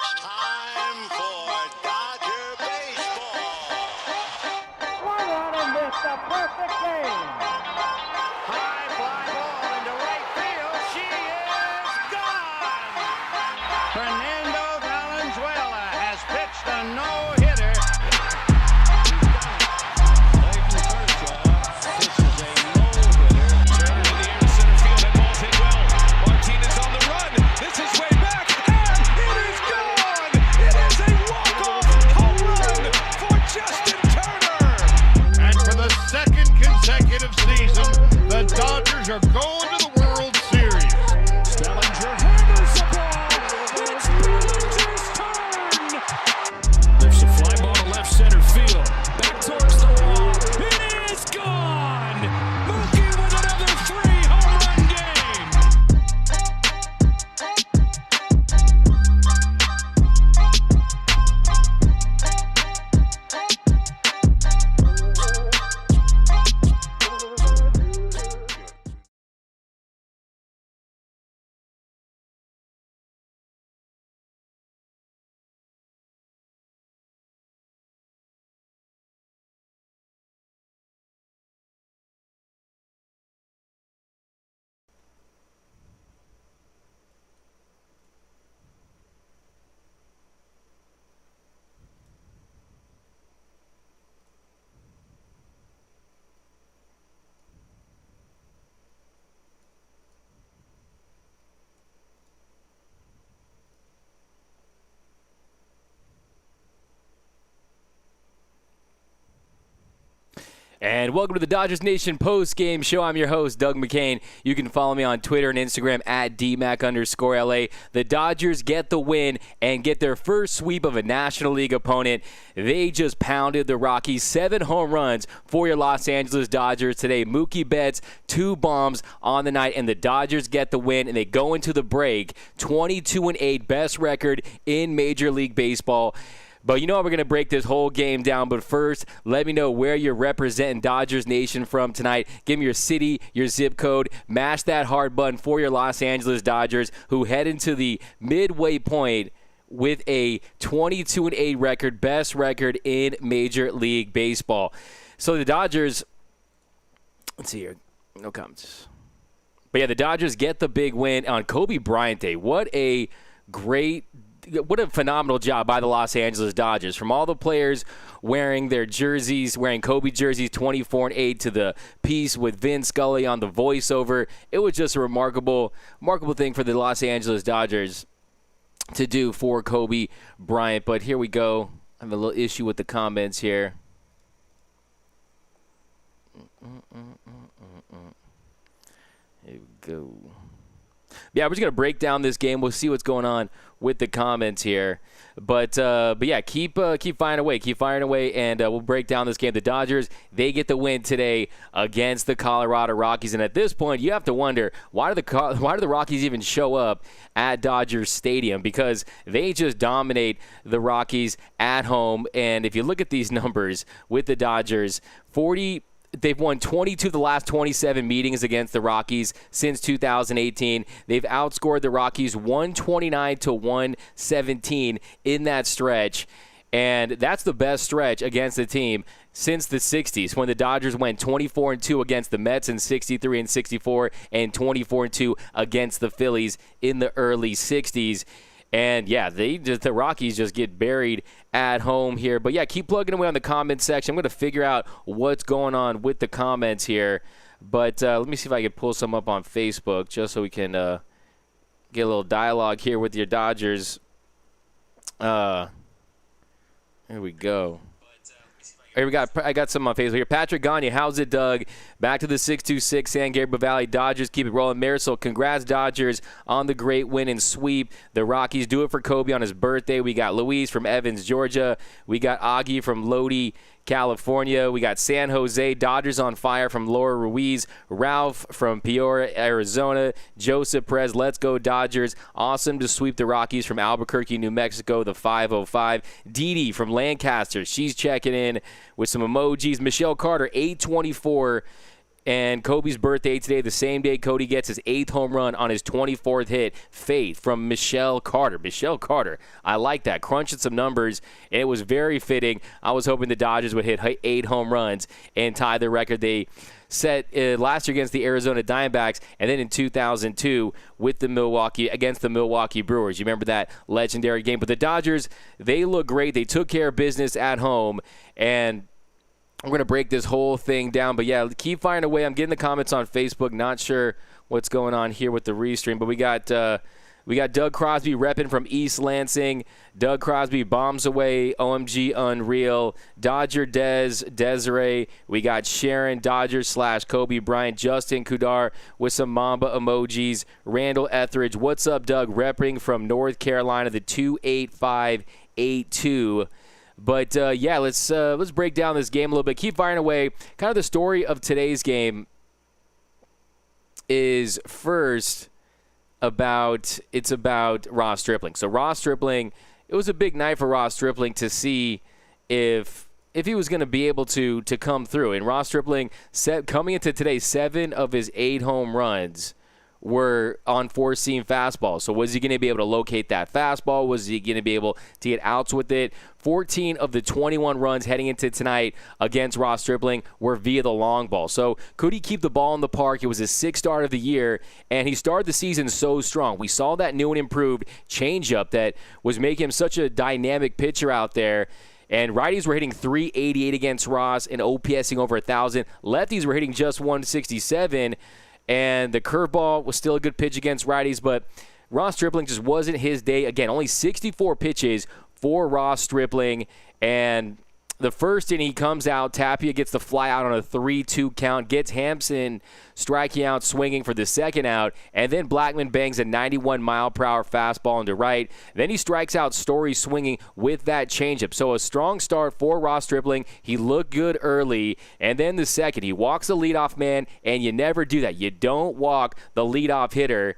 It's time for Dodger baseball. Swung on and missed a perfect game. High fly ball into right field. She is gone. Fernando Valenzuela has pitched a no-hitter. Clayton Kershaw pitches a no-hitter. Turner in the air to center field. That ball's hit well. Martinez on the run. This is way back, and it is gone. It is a walk-off home run for Justin Turner. And for the second consecutive season, the Dodgers are going to the World Series. Bellinger hammers the ball. It's Bellinger's turn. Lifts a fly ball to left center field. Back towards the wall. It is gone. Mookie with another 3-home run game. And welcome to the Dodgers Nation post-game show. I'm your host, Doug McCain. You can follow me on Twitter and Instagram at DMac_LA. The Dodgers get the win and get their first sweep of a National League opponent. They just pounded the Rockies. 7 home runs for your Los Angeles Dodgers today. Mookie Betts, 2 bombs on the night, and the Dodgers get the win, and they go into the break 22-8, best record in Major League Baseball. But you know we're going to break this whole game down. But first, let me know where you're representing Dodgers Nation from tonight. Give me your city, your zip code. Mash that hard button for your Los Angeles Dodgers, who head into the midway point with a 22-8 record, best record in Major League Baseball. So the Dodgers, let's see here. No comments. But yeah, the Dodgers get the big win on Kobe Bryant Day. What a phenomenal job by the Los Angeles Dodgers. From all the players wearing their jerseys, wearing Kobe jerseys 24-8 to the piece with Vin Scully on the voiceover. It was just a remarkable thing for the Los Angeles Dodgers to do for Kobe Bryant. But here we go. I have a little issue with the comments here. Here we go. Yeah, we're just going to break down this game. We'll see what's going on with the comments here. But yeah, keep firing away. Keep firing away, and we'll break down this game. The Dodgers, they get the win today against the Colorado Rockies. And at this point, you have to wonder, why do the Rockies even show up at Dodgers Stadium? Because they just dominate the Rockies at home. And if you look at these numbers with the Dodgers, they've won 22 of the last 27 meetings against the Rockies since 2018. They've outscored the Rockies 129-117 in that stretch. And that's the best stretch against the team since the 60s, when the Dodgers went 24-2 against the Mets in 63-64 and 24-2 against the Phillies in the early 60s. And, yeah, the Rockies just get buried at home here. But, yeah, keep plugging away on the comments section. I'm going to figure out what's going on with the comments here. But let me see if I can pull some up on Facebook just so we can get a little dialogue here with your Dodgers. Here we go. Here I got some on Facebook here. Patrick Gagne, how's it, Doug? Back to the 626 San Gabriel Valley Dodgers. Keep it rolling. Marisol, congrats, Dodgers, on the great win and sweep. The Rockies do it for Kobe on his birthday. We got Luis from Evans, Georgia. We got Augie from Lodi, California. We got San Jose. Dodgers on fire from Laura Ruiz. Ralph from Peoria, Arizona. Joseph Perez, let's go Dodgers. Awesome to sweep the Rockies from Albuquerque, New Mexico, the 505. Dee Dee from Lancaster. She's checking in with some emojis. Michelle Carter, 824. And Kobe's birthday today, the same day Cody gets his 8th home run on his 24th hit. Faith from Michelle Carter. Michelle Carter, I like that. Crunching some numbers, and it was very fitting. I was hoping the Dodgers would hit 8 home runs and tie the record they set last year against the Arizona Diamondbacks, and then in 2002 with against the Milwaukee Brewers. You remember that legendary game. But the Dodgers, they look great. They took care of business at home, and I'm going to break this whole thing down. But, yeah, keep firing away. I'm getting the comments on Facebook. Not sure what's going on here with the restream. But we got Doug Crosby repping from East Lansing. Doug Crosby bombs away. OMG Unreal. Dodger Desiree. We got Sharon Dodgers / Kobe Bryant. Justin Kudar with some Mamba emojis. Randall Etheridge. What's up, Doug? Repping from North Carolina, the 28582. But, yeah, let's break down this game a little bit. Keep firing away. Kind of the story of today's game is first about Ross Stripling. So Ross Stripling, it was a big night for Ross Stripling to see if he was going to be able to come through. And Ross Stripling, coming into today, 7 of his 8 home runs were on four-seam fastballs. So was he going to be able to locate that fastball? Was he going to be able to get outs with it? 14 of the 21 runs heading into tonight against Ross Stripling were via the long ball. So could he keep the ball in the park? It was his 6th start of the year, and he started the season so strong. We saw that new and improved changeup that was making him such a dynamic pitcher out there. And righties were hitting 388 against Ross and OPSing over 1,000. Lefties were hitting just 167. And the curveball was still a good pitch against righties, but Ross Stripling just wasn't his day. Again, only 64 pitches for Ross Stripling. And the first inning, he comes out. Tapia gets the fly out on a 3-2 count, gets Hampson striking out, swinging for the second out. And then Blackman bangs a 91-mile-per-hour fastball into right. Then he strikes out Story swinging with that changeup. So a strong start for Ross Stripling. He looked good early. And then the second, he walks the leadoff man, and you never do that. You don't walk the leadoff hitter.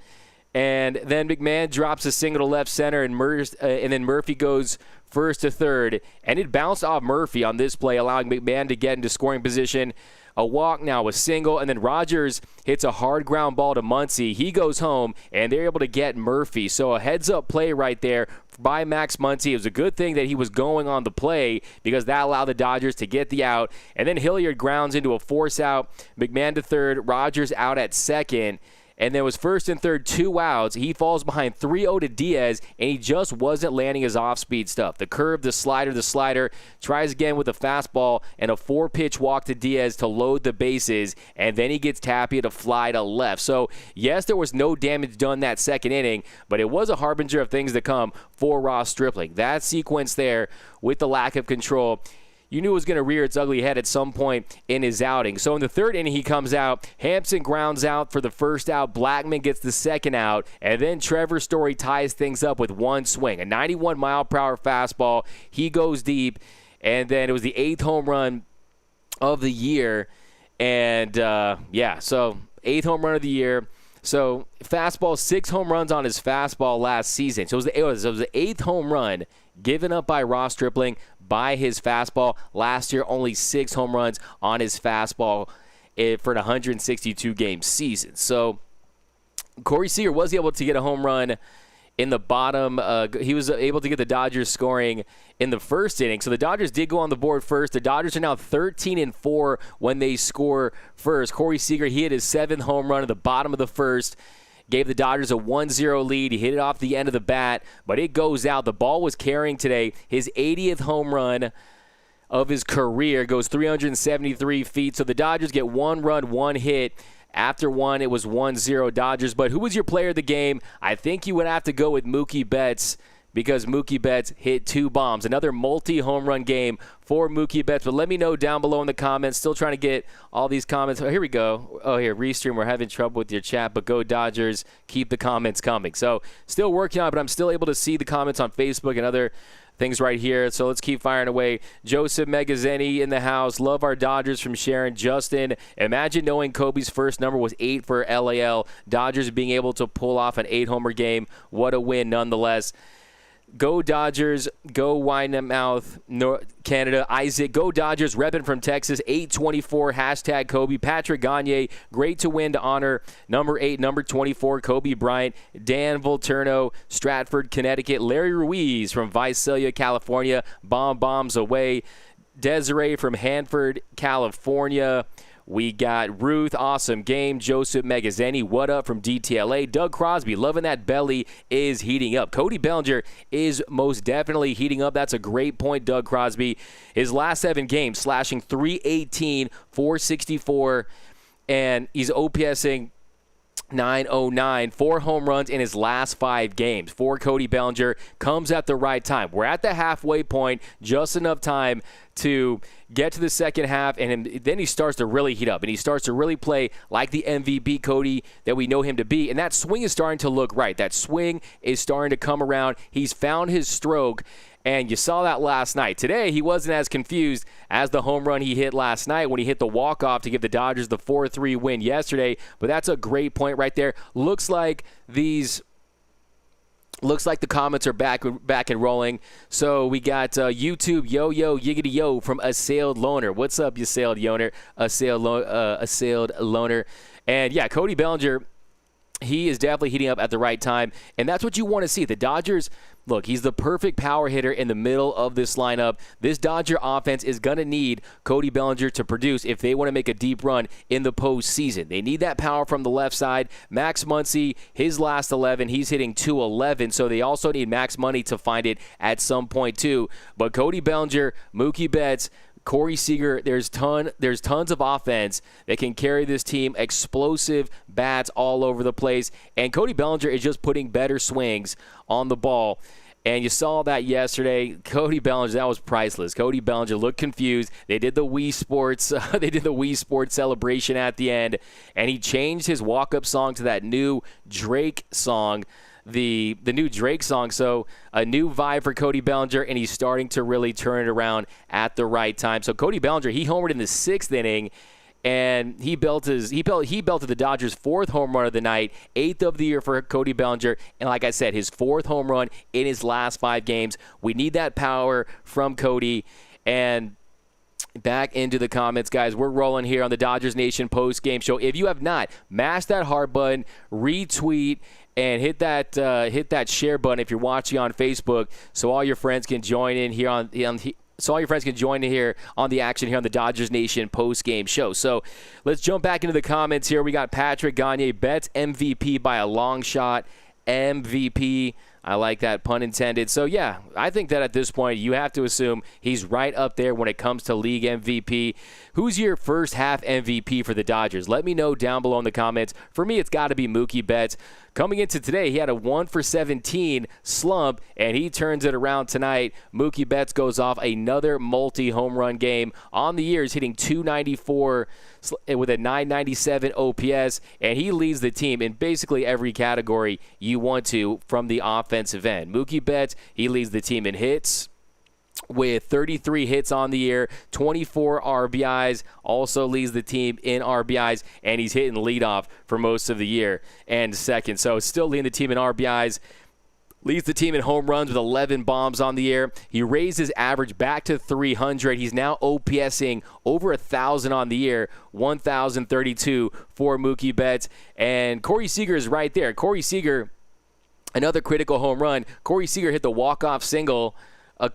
And then McMahon drops a single to left center, and then Murphy goes first to third. And it bounced off Murphy on this play, allowing McMahon to get into scoring position. A walk now, a single, and then Rogers hits a hard ground ball to Muncy. He goes home, and they're able to get Murphy. So a heads-up play right there by Max Muncy. It was a good thing that he was going on the play because that allowed the Dodgers to get the out. And then Hilliard grounds into a force out. McMahon to third, Rogers out at second. And there was first and third, 2 outs. He falls behind 3-0 to Diaz, and he just wasn't landing his off-speed stuff. The curve, the slider, tries again with a fastball and a 4-pitch walk to Diaz to load the bases, and then he gets Tapia to fly to left. So, yes, there was no damage done that second inning, but it was a harbinger of things to come for Ross Stripling. That sequence there with the lack of control, you knew it was going to rear its ugly head at some point in his outing. So in the third inning, he comes out. Hampson grounds out for the first out. Blackman gets the second out. And then Trevor Story ties things up with one swing. A 91-mile-per-hour fastball. He goes deep. And then it was the 8th home run of the year. And, so 8th home run of the year. So fastball, 6 home runs on his fastball last season. So it was the 8th home run given up by Ross Stripling by his fastball. Last year, only 6 home runs on his fastball for an 162-game season. So Corey Seager was able to get a home run in the bottom. He was able to get the Dodgers scoring in the first inning. So the Dodgers did go on the board first. The Dodgers are now 13-4 when they score first. Corey Seager, he hit his 7th home run at the bottom of the first. Gave the Dodgers a 1-0 lead. He hit it off the end of the bat, but it goes out. The ball was carrying today. His 80th home run of his career goes 373 feet. So the Dodgers get 1 run, 1 hit. After one, it was 1-0 Dodgers. But who was your player of the game? I think you would have to go with Mookie Betts because Mookie Betts hit 2 bombs. Another multi-home run game for Mookie Betts. But let me know down below in the comments. Still trying to get all these comments. Oh, here we go. Oh, here, Restream, we're having trouble with your chat, but go Dodgers. Keep the comments coming. So still working on it, but I'm still able to see the comments on Facebook and other things right here. So let's keep firing away. Joseph Megazzeni in the house. Love our Dodgers from Sharon. Justin, imagine knowing Kobe's first number was 8 for LAL. Dodgers being able to pull off an 8-homer game. What a win nonetheless. Go Dodgers, go Wynnemouth, Canada. Isaac, go Dodgers, repping from Texas, 824, hashtag Kobe. Patrick Gagne, great to win to honor number 8, number 24, Kobe Bryant. Dan Volturno, Stratford, Connecticut. Larry Ruiz from Visalia, California, bombs away. Desiree from Hanford, California. We got Ruth, awesome game. Joseph Megazzeni, what up from DTLA. Doug Crosby, loving that belly is heating up. Cody Bellinger is most definitely heating up. That's a great point, Doug Crosby. His last 7 games, slashing .318, .464, and he's OPSing .909, 4 home runs in his last 5 games. For Cody Bellinger, comes at the right time. We're at the halfway point, just enough time to get to the second half, and then he starts to really heat up, and he starts to really play like the MVP Cody that we know him to be, and that swing is starting to look right. That swing is starting to come around. He's found his stroke, and you saw that last night. Today, he wasn't as confused as the home run he hit last night when he hit the walk-off to give the Dodgers the 4-3 win yesterday, but that's a great point right there. Looks like the comments are back and rolling. So we got YouTube, yo, yiggity yo from Assailed Loner. What's up, you assailed loner? Assailed Loner. And yeah, Cody Bellinger, he is definitely heating up at the right time, and that's what you want to see. The Dodgers, look, he's the perfect power hitter in the middle of this lineup. This Dodger offense is going to need Cody Bellinger to produce if they want to make a deep run in the postseason. They need that power from the left side. Max Muncy, his last 11, he's hitting .211, so they also need Max Money to find it at some point too. But Cody Bellinger, Mookie Betts, Corey Seager, there's tons of offense that can carry this team, explosive bats all over the place, and Cody Bellinger is just putting better swings on the ball. And you saw that yesterday. Cody Bellinger, that was priceless. Cody Bellinger looked confused. They did the Wii Sports celebration at the end, and he changed his walk-up song to that new Drake song. The new Drake song, so a new vibe for Cody Bellinger, and he's starting to really turn it around at the right time. So Cody Bellinger, he homered in the 6th inning, and he belted the Dodgers' 4th home run of the night, 8th of the year for Cody Bellinger, and like I said, his 4th home run in his last 5 games. We need that power from Cody. And back into the comments, guys. We're rolling here on the Dodgers Nation post-game show. If you have not, mash that heart button, retweet, and hit that share button if you're watching on Facebook, so all your friends can join in here on the action here on the Dodgers Nation post-game show. So let's jump back into the comments here. We got Patrick Gagne, Betts MVP by a long shot. MVP. I like that, pun intended. So, yeah, I think that at this point you have to assume he's right up there when it comes to league MVP. Who's your first half MVP for the Dodgers? Let me know down below in the comments. For me, it's got to be Mookie Betts. Coming into today, he had a 1-for-17 slump, and he turns it around tonight. Mookie Betts goes off another multi-home run game. On the year, he's hitting .294 with a .997 OPS, and he leads the team in basically every category you want to from the offensive end. Mookie Betts, he leads the team in hits with 33 hits on the year, 24 RBIs, also leads the team in RBIs, and he's hitting leadoff for most of the year and second. So still leading the team in RBIs. Leads the team in home runs with 11 bombs on the year. He raised his average back to 300. He's now OPSing over 1,000 on the year, 1,032 for Mookie Betts. And Corey Seager is right there. Corey Seager, another critical home run. Corey Seager hit the walk-off single the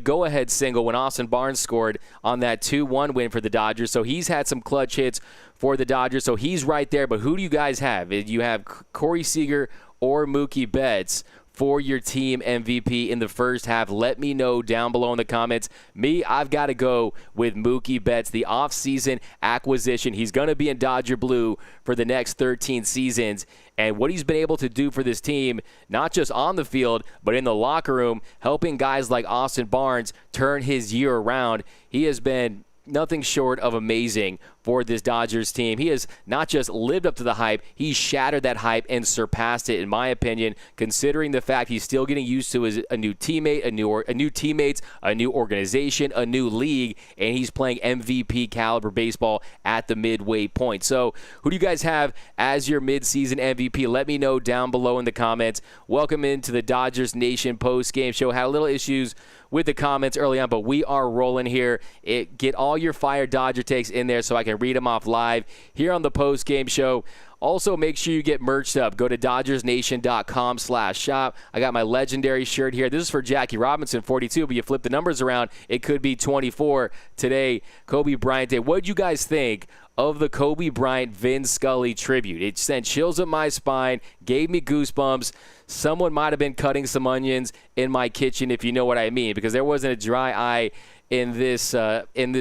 go-ahead single when Austin Barnes scored on that 2-1 win for the Dodgers. So he's had some clutch hits for the Dodgers. So he's right there. But who do you guys have? You have Corey Seager or Mookie Betts for your team MVP in the first half? Let me know down below in the comments. Me, I've got to go with Mookie Betts, the offseason acquisition. He's going to be in Dodger blue for the next 13 seasons. And what he's been able to do for this team, not just on the field, but in the locker room, helping guys like Austin Barnes turn his year around. He has been nothing short of amazing for this Dodgers team. He has not just lived up to the hype, he shattered that hype and surpassed it, in my opinion, considering the fact he's still getting used to a new teammate, a new teammates, a new organization, a new league, and he's playing MVP caliber baseball at the midway point. So who do you guys have as your midseason MVP? Let me know down below in the comments. Welcome into the Dodgers Nation post-game show. Had a little issues with the comments early on, but we are rolling here. Get all your fire Dodger takes in there so I can read them off live here on the post-game show. Also, make sure you get merched up. Go to DodgersNation.com/shop. I got my legendary shirt here. This is for Jackie Robinson, 42, but you flip the numbers around, it could be 24 today, Kobe Bryant Day. What did you guys think of the Kobe Bryant Vin Scully tribute? It sent chills up my spine, gave me goosebumps. Someone might have been cutting some onions in my kitchen, if you know what I mean, because there wasn't a dry eye in this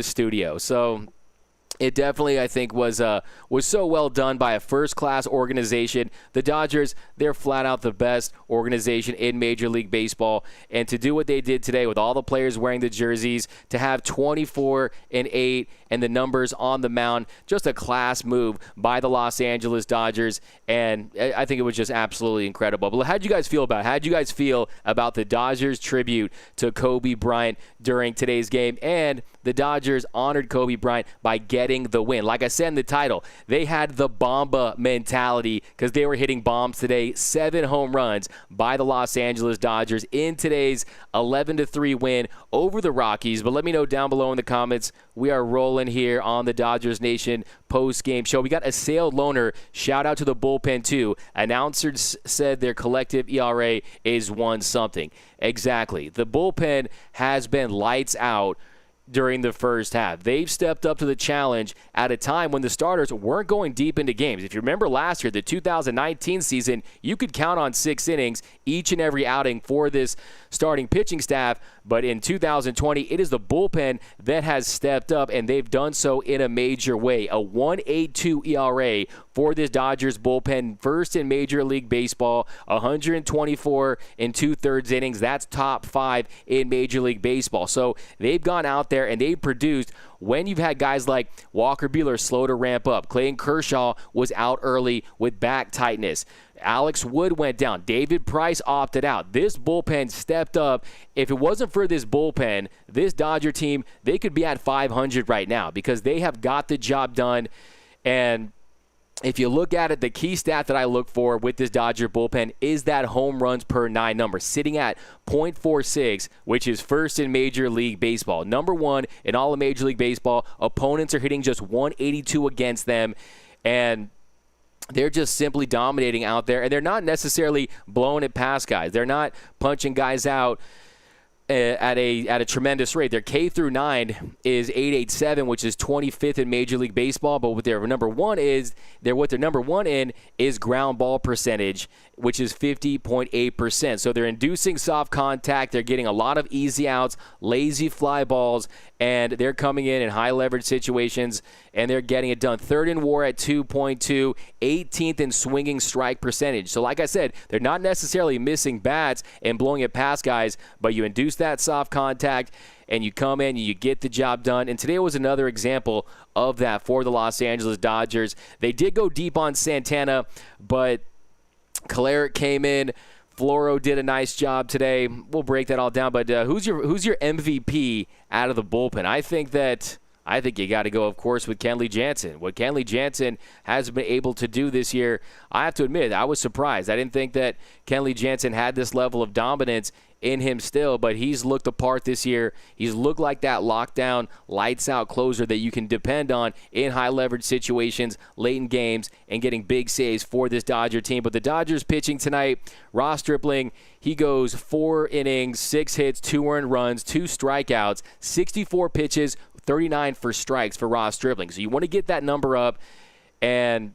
studio. So it definitely, I think, was so well done by a first-class organization. The Dodgers, they're flat out the best organization in Major League Baseball. And to do what they did today with all the players wearing the jerseys, to have 24-8 and the numbers on the mound, just a class move by the Los Angeles Dodgers. And I think it was just absolutely incredible. But how'd you guys feel about it? How'd you guys feel about the Dodgers tribute to Kobe Bryant during today's game? And the Dodgers honored Kobe Bryant by getting the win. Like I said in the title, they had the Bomba mentality because they were hitting bombs today. 7 home runs by the Los Angeles Dodgers in today's 11-3 win over the Rockies. But let me know down below in the comments. We are rolling here on the Dodgers Nation post-game show. We got a Sale Loaner. Shout out to the bullpen, too. Announcers said their collective ERA is 1-something. Exactly. The bullpen has been lights out during the first half. They've stepped up to the challenge at a time when the starters weren't going deep into games. If you remember last year, the 2019 season, you could count on 6 innings each and every outing for this starting pitching staff. But in 2020, it is the bullpen that has stepped up, and they've done so in a major way. A 1.82 ERA for this Dodgers bullpen, first in Major League Baseball, 124 and 2/3 innings. That's top 5 in Major League Baseball. So they've gone out there and they've produced when you've had guys like Walker Buehler slow to ramp up. Clayton Kershaw was out early with back tightness. Alex Wood went down. David Price opted out. This bullpen stepped up. If it wasn't for this bullpen, this Dodger team, they could be at 500 right now because they have got the job done. And if you look at it, the key stat that I look for with this Dodger bullpen is that home runs per 9 number, sitting at .46, which is first in Major League Baseball. Number 1 in all of Major League Baseball. Opponents are hitting just 182 against them, and they're just simply dominating out there. And they're not necessarily blowing it past guys. They're not punching guys out at a tremendous rate. Their K through 9 is 887, which is 25th in Major League Baseball. But what their number one in is ground ball percentage, which is 50.8%. So they're inducing soft contact. They're getting a lot of easy outs, lazy fly balls, and they're coming in high leverage situations, and they're getting it done. 3rd in WAR at 2.2, 18th in swinging strike percentage. So like I said, they're not necessarily missing bats and blowing it past guys, but you induce that soft contact, and you come in and you get the job done. And today was another example of that for the Los Angeles Dodgers. They did go deep on Santana, but Caleric came in. Floro did a nice job today. We'll break that all down. But who's your MVP out of the bullpen? I think you got to go, of course, with Kenley Jansen. What Kenley Jansen has been able to do this year, I have to admit, I was surprised. I didn't think that Kenley Jansen had this level of dominance in him still, but he's looked the part this year. He's looked like that lockdown, lights-out closer that you can depend on in high-leverage situations, late in games, and getting big saves for this Dodger team. But the Dodgers pitching tonight, Ross Stripling, he goes 4 innings, 6 hits, 2 earned runs, 2 strikeouts, 64 pitches, 39 for strikes for Ross Stripling. So you want to get that number up. And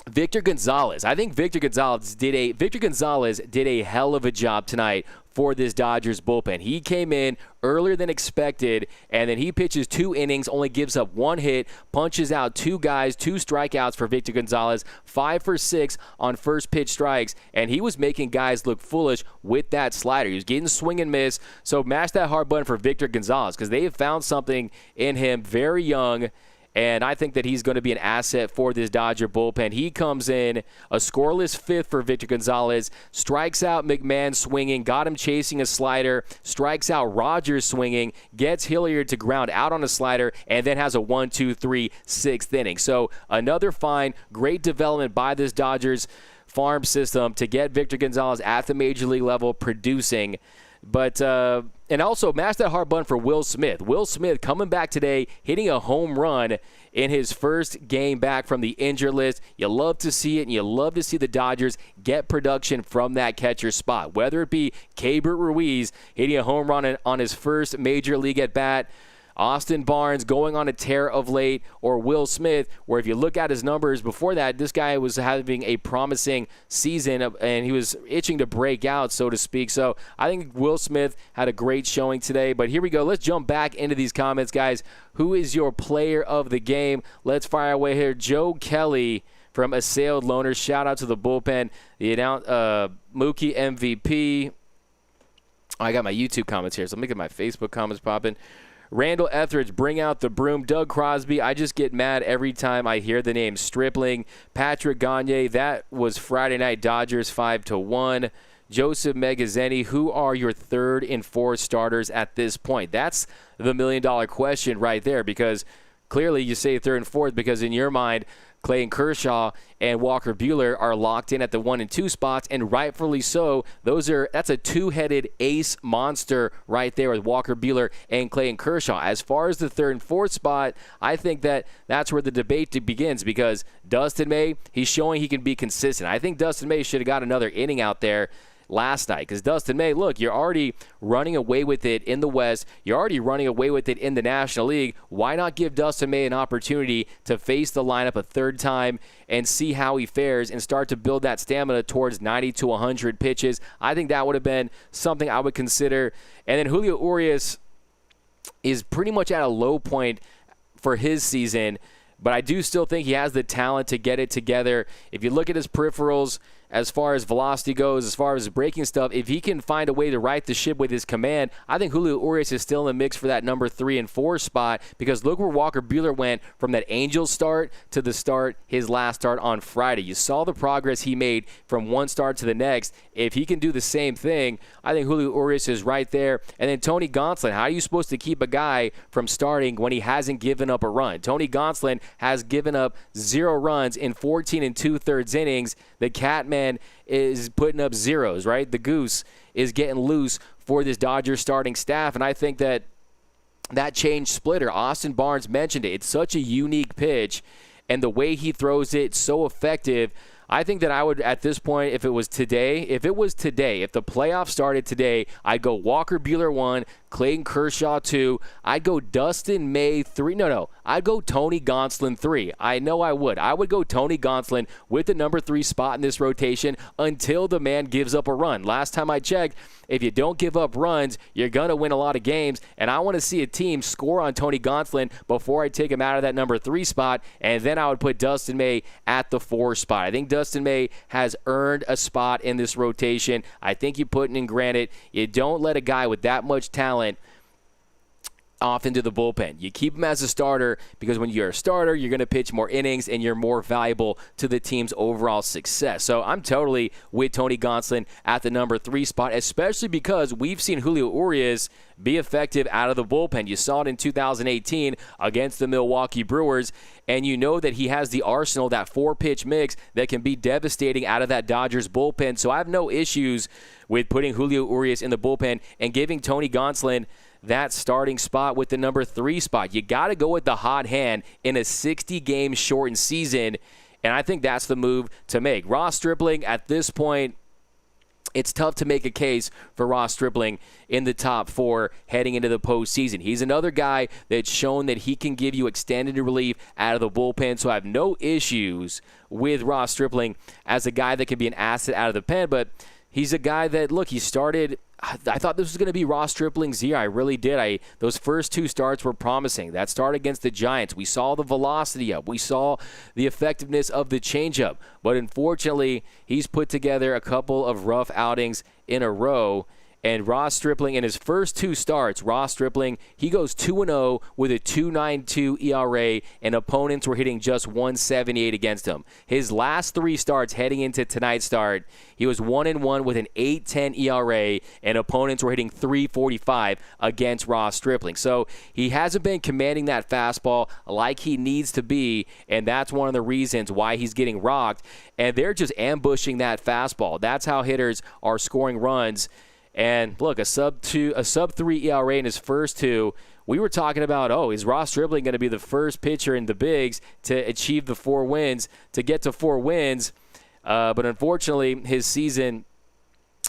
Victor Gonzalez. I think Victor Gonzalez did a hell of a job tonight for this Dodgers bullpen. He came in earlier than expected, and then he pitches 2 innings, only gives up 1 hit, punches out 2 guys, 2 strikeouts for Victor Gonzalez, 5 for 6 on first pitch strikes, and he was making guys look foolish with that slider. He was getting swing and miss, so mash that hard button for Victor Gonzalez because they have found something in him, very young. And I think that he's going to be an asset for this Dodger bullpen. He comes in a scoreless 5th for Victor Gonzalez, strikes out McMahon swinging, got him chasing a slider, strikes out Rogers swinging, gets Hilliard to ground out on a slider, and then has a 1-2-3 6th inning. So another fine, great development by this Dodgers farm system to get Victor Gonzalez at the major league level producing. But and also mash that hard button for Will Smith. Will Smith coming back today, hitting a home run in his first game back from the injured list. You love to see it, and you love to see the Dodgers get production from that catcher spot. Whether it be Keibert Ruiz hitting a home run on his first major league at bat, Austin Barnes going on a tear of late, or Will Smith, where if you look at his numbers before that, this guy was having a promising season, and he was itching to break out, so to speak. So I think Will Smith had a great showing today. But here we go. Let's jump back into these comments, guys. Who is your player of the game? Let's fire away here. Joe Kelly from Assailed Loner. Shout out to the bullpen. The Mookie MVP. Oh, I got my YouTube comments here, so let me get my Facebook comments popping. Randall Etheridge, bring out the broom. Doug Crosby, I just get mad every time I hear the name Stripling. Patrick Gagne, that was Friday Night Dodgers 5-1. Joseph Megazzeni, who are your 3rd and 4th starters at this point? That's the $1 million question right there, because clearly you say 3rd and 4th because in your mind, Clayton Kershaw and Walker Buehler are locked in at the 1 and 2 spots, and rightfully so. That's a 2-headed ace monster right there with Walker Buehler and Clayton Kershaw. As far as the 3rd and 4th spot, I think that's where the debate begins, because Dustin May, he's showing he can be consistent. I think Dustin May should have got another inning out there last night, because Dustin May, look, you're already running away with it in the West. You're already running away with it in the National League. Why not give Dustin May an opportunity to face the lineup a 3rd time and see how he fares and start to build that stamina towards 90 to 100 pitches? I think that would have been something I would consider. And then Julio Urias is pretty much at a low point for his season, but I do still think he has the talent to get it together. If you look at his peripherals, as far as velocity goes, as far as breaking stuff, if he can find a way to right the ship with his command, I think Julio Urias is still in the mix for that number 3 and 4 spot, because look where Walker Buehler went from that Angels start to his last start on Friday. You saw the progress he made from one start to the next. If he can do the same thing, I think Julio Urias is right there. And then Tony Gonsolin, how are you supposed to keep a guy from starting when he hasn't given up a run? Tony Gonsolin has given up 0 runs in 14 2/3 innings. The Catman is putting up zeros, right? The Goose is getting loose for this Dodgers starting staff, and I think that change splitter, Austin Barnes mentioned it. It's such a unique pitch, and the way he throws it, so effective. I think that I would, at this point, if it was today, if the playoffs started today, I'd go Walker Buehler 1, Clayton Kershaw 2. I'd go Dustin May 3. No. I'd go Tony Gonsolin 3. I know I would. I would go Tony Gonsolin with the number 3 spot in this rotation until the man gives up a run. Last time I checked, if you don't give up runs, you're going to win a lot of games. And I want to see a team score on Tony Gonsolin before I take him out of that number 3 spot. And then I would put Dustin May at the 4 spot. I think Dustin May has earned a spot in this rotation. I think you put it in granted. You don't let a guy with that much talent off into the bullpen. You keep him as a starter, because when you're a starter, you're going to pitch more innings and you're more valuable to the team's overall success. So I'm totally with Tony Gonsolin at the number 3 spot, especially because we've seen Julio Urias be effective out of the bullpen. You saw it in 2018 against the Milwaukee Brewers, and you know that he has the arsenal, that 4-pitch mix that can be devastating out of that Dodgers bullpen. So I have no issues with putting Julio Urias in the bullpen and giving Tony Gonsolin that starting spot with the number 3 spot. You got to go with the hot hand in a 60-game shortened season, and I think that's the move to make. Ross Stripling, at this point, it's tough to make a case for Ross Stripling in the top 4 heading into the postseason. He's another guy that's shown that he can give you extended relief out of the bullpen, so I have no issues with Ross Stripling as a guy that can be an asset out of the pen, but he's a guy that, look, he started I thought this was going to be Ross Stripling's year. I really did. Those first 2 starts were promising. That start against the Giants, we saw the velocity up. We saw the effectiveness of the changeup. But unfortunately, he's put together a couple of rough outings in a row. And Ross Stripling, in his first 2 starts, Ross Stripling, he goes 2-0 with a 2.92 ERA, and opponents were hitting just 178 against him. His last 3 starts heading into tonight's start, he was 1-1 with an 8.10 ERA, and opponents were hitting 345 against Ross Stripling. So he hasn't been commanding that fastball like he needs to be, and that's one of the reasons why he's getting rocked. And they're just ambushing that fastball. That's how hitters are scoring runs. And look, a sub 3 ERA in his first 2. We were talking about, is Ross Stripling going to be the first pitcher in the bigs to achieve the 4 wins, to get to 4 wins? But unfortunately, his season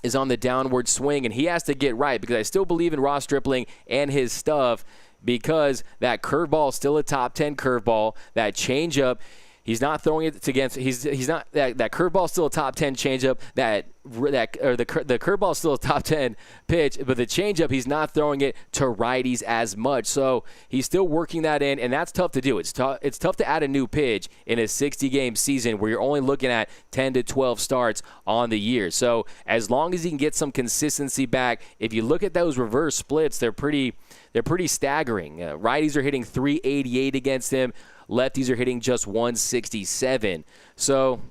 is on the downward swing, and he has to get right, because I still believe in Ross Stripling and his stuff, because that curveball is still a top 10 curveball. That changeup, he's not throwing it against. He's not that curveball is still a top 10 changeup. The curveball is still a top 10 pitch, but the changeup, he's not throwing it to righties as much. So he's still working that in, and that's tough to do. It's tough to add a new pitch in a 60-game season where you're only looking at 10 to 12 starts on the year. So as long as he can get some consistency back, if you look at those reverse splits, they're pretty staggering. Righties are hitting 388 against him. Lefties are hitting just 167. So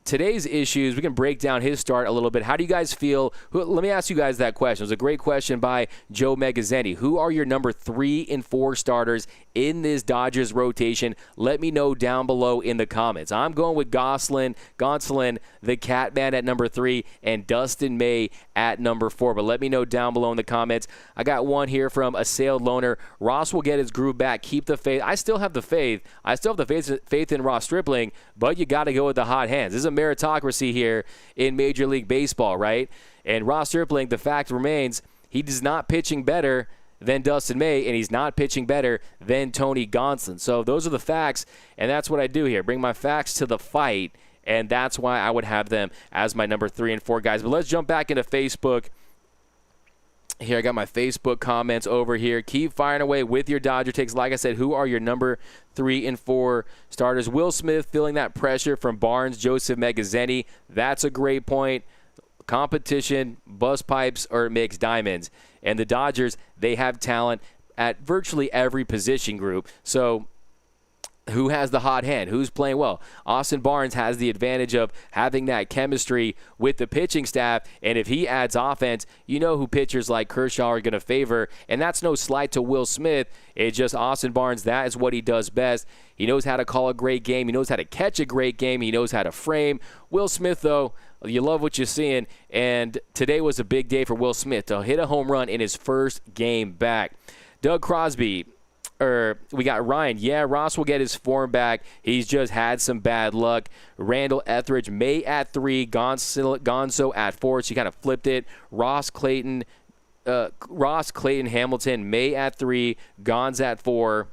today's issues, we can break down his start a little bit. How do you guys feel? Let me ask you guys that question. It was a great question by Joe Megazetti. Who are your number 3 and 4 starters in this Dodgers rotation? Let me know down below in the comments. I'm going with Gonsolin, the Catman at number 3, and Dustin May at number 4. But let me know down below in the comments. I got one here from Assailed Loner. Ross will get his groove back. Keep the faith. I still have the faith. I still have the faith in Ross Stripling, but you got to go with the hot hands. This is a meritocracy here in Major League Baseball, right? And Ross Stripling, the fact remains, he is not pitching better than Dustin May, and he's not pitching better than Tony Gonsolin. So those are the facts, and that's what I do here. Bring my facts to the fight, and that's why I would have them as my number 3 and 4 guys. But let's jump back into Facebook. Here, I got my Facebook comments over here. Keep firing away with your Dodger takes. Like I said, who are your number 3 and 4 starters? Will Smith feeling that pressure from Barnes, Joseph Megazzeni. That's a great point. Competition, bus pipes, or mixed diamonds. And the Dodgers, they have talent at virtually every position group. So who has the hot hand? Who's playing well? Austin Barnes has the advantage of having that chemistry with the pitching staff, and if he adds offense, you know who pitchers like Kershaw are going to favor, and that's no slight to Will Smith. It's just Austin Barnes, that is what he does best. He knows how to call a great game. He knows how to catch a great game. He knows how to frame. Will Smith, though, you love what you're seeing, and today was a big day for Will Smith to hit a home run in his first game back. Doug Crosby, we got Ryan. Yeah, Ross will get his form back. He's just had some bad luck. Randall Etheridge, May at 3, Gonzo at 4. So you kind of flipped it. Ross Clayton Hamilton, May at 3, Gonz at 4.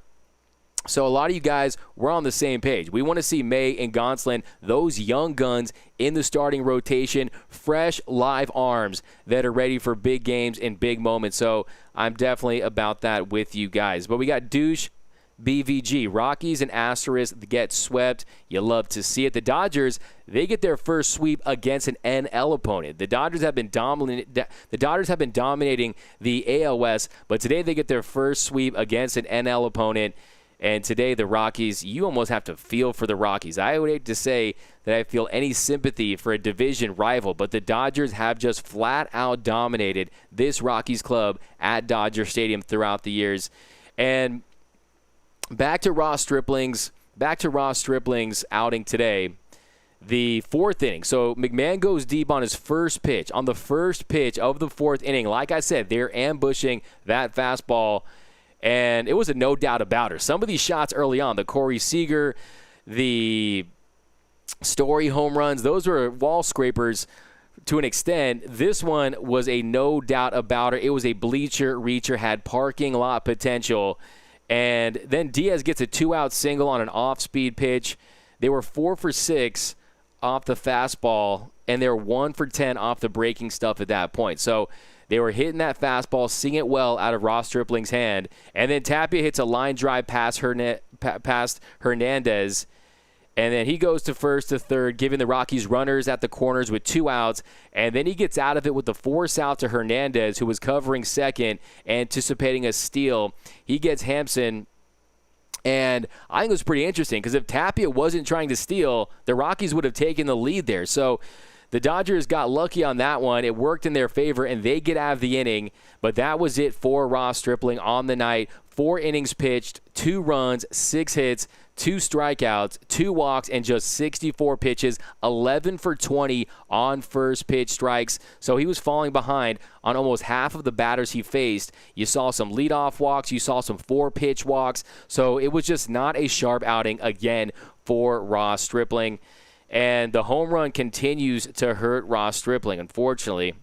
So a lot of you guys, we're on the same page. We want to see May and Gonsolin, those young guns in the starting rotation, fresh, live arms that are ready for big games and big moments. So I'm definitely about that with you guys. But we got Douche, BVG. Rockies and Asterisk get swept. You love to see it. The Dodgers, they get their first sweep against an NL opponent. The Dodgers have been dominating the AL West, but today they get their first sweep against an NL opponent. And today, the Rockies, you almost have to feel for the Rockies. I would hate to say that I feel any sympathy for a division rival, but the Dodgers have just flat out dominated this Rockies club at Dodger Stadium throughout the years. And back to Ross Stripling's outing today, the 4th inning. So McMahon goes deep on his first pitch. On the first pitch of the 4th inning, like I said, they're ambushing that fastball. And it was a no doubt about her. Some of these shots early on, the Corey Seager, the Story home runs, those were wall scrapers to an extent. This one was a no doubt about her. It was a bleacher reacher, had parking lot potential. And then Diaz gets a 2-out single on an off-speed pitch. They were 4 for 6 off the fastball, and they're 1 for 10 off the breaking stuff at that point. So They were hitting that fastball, seeing it well out of Ross Stripling's hand. And then Tapia hits a line drive past Hernandez. And then he goes to first to third, giving the Rockies runners at the corners with 2 outs. And then he gets out of it with the force out to Hernandez, who was covering second, anticipating a steal. He gets Hampson. And I think it was pretty interesting because if Tapia wasn't trying to steal, the Rockies would have taken the lead there. So the Dodgers got lucky on that one. It worked in their favor, and they get out of the inning. But that was it for Ross Stripling on the night. 4 innings pitched, 2 runs, 6 hits, 2 strikeouts, 2 walks, and just 64 pitches, 11 for 20 on first pitch strikes. So he was falling behind on almost half of the batters he faced. You saw some leadoff walks. You saw some 4-pitch walks. So it was just not a sharp outing again for Ross Stripling. And the home run continues to hurt Ross Stripling, unfortunately.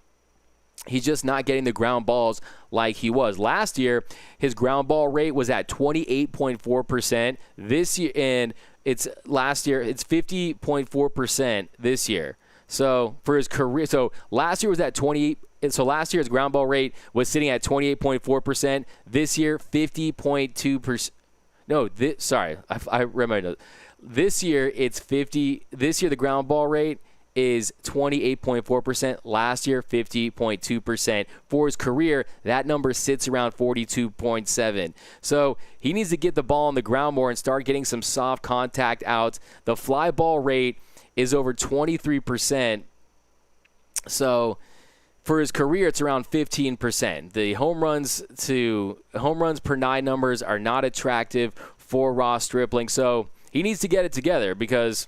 He's just not getting the ground balls like he was. Last year, his ground ball rate was at 28.4%. This year, and it's 50.4% this year. So for his career, so last year was at 28. So last year's ground ball rate was sitting at 28.4%. This year, 50.2%. No, I read my notes. This year, it's 50. This year, the ground ball rate is 28.4%. Last year, 50.2%. For his career, that number sits around 42.7%. So he needs to get the ball on the ground more and start getting some soft contact outs. The fly ball rate is over 23%. So for his career, it's around 15%. The home runs per 9 numbers are not attractive for Ross Stripling. So he needs to get it together because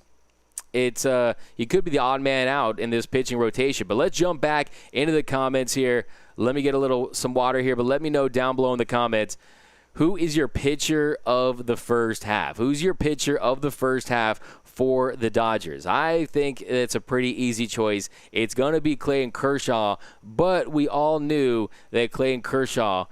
he could be the odd man out in this pitching rotation. But let's jump back into the comments here. Let me get some water here, but let me know down below in the comments, who is your pitcher of the first half? Who's your pitcher of the first half for the Dodgers? I think it's a pretty easy choice. It's going to be Clayton Kershaw, but we all knew that Clayton Kershaw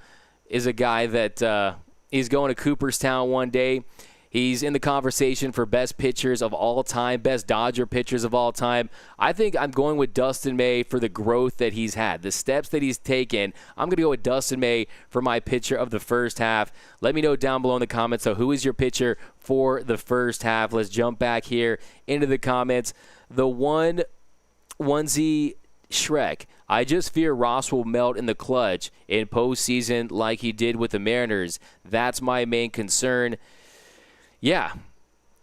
is a guy that he's going to Cooperstown one day. He's in the conversation for best pitchers of all time, best Dodger pitchers of all time. I think I'm going with Dustin May for the growth that he's had, the steps that he's taken. I'm going to go with Dustin May for my pitcher of the first half. Let me know down below in the comments. So who is your pitcher for the first half? Let's jump back here into the comments. The onesie Shrek. I just fear Ross will melt in the clutch in postseason like he did with the Mariners. That's my main concern. Yeah,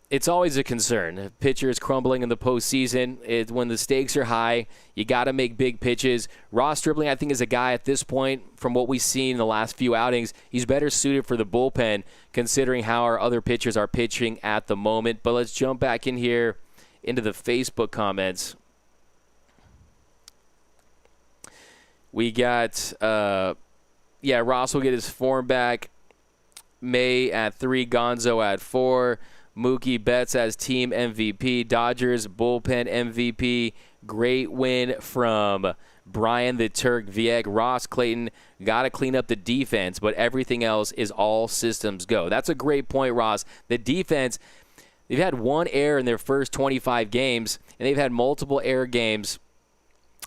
it's always a concern. A pitcher is crumbling in the postseason. When the stakes are high, you got to make big pitches. Ross Stripling, I think, is a guy at this point, from what we've seen in the last few outings, he's better suited for the bullpen, considering how our other pitchers are pitching at the moment. But let's jump back in here into the Facebook comments. We got, Ross will get his form back. May at 3, Gonzo at 4, Mookie Betts as team MVP, Dodgers bullpen MVP, great win from Brian the Turk Vieck. Ross Clayton got to clean up the defense, but everything else is all systems go. That's a great point, Ross. The defense, they've had 1 error in their first 25 games, and they've had multiple error games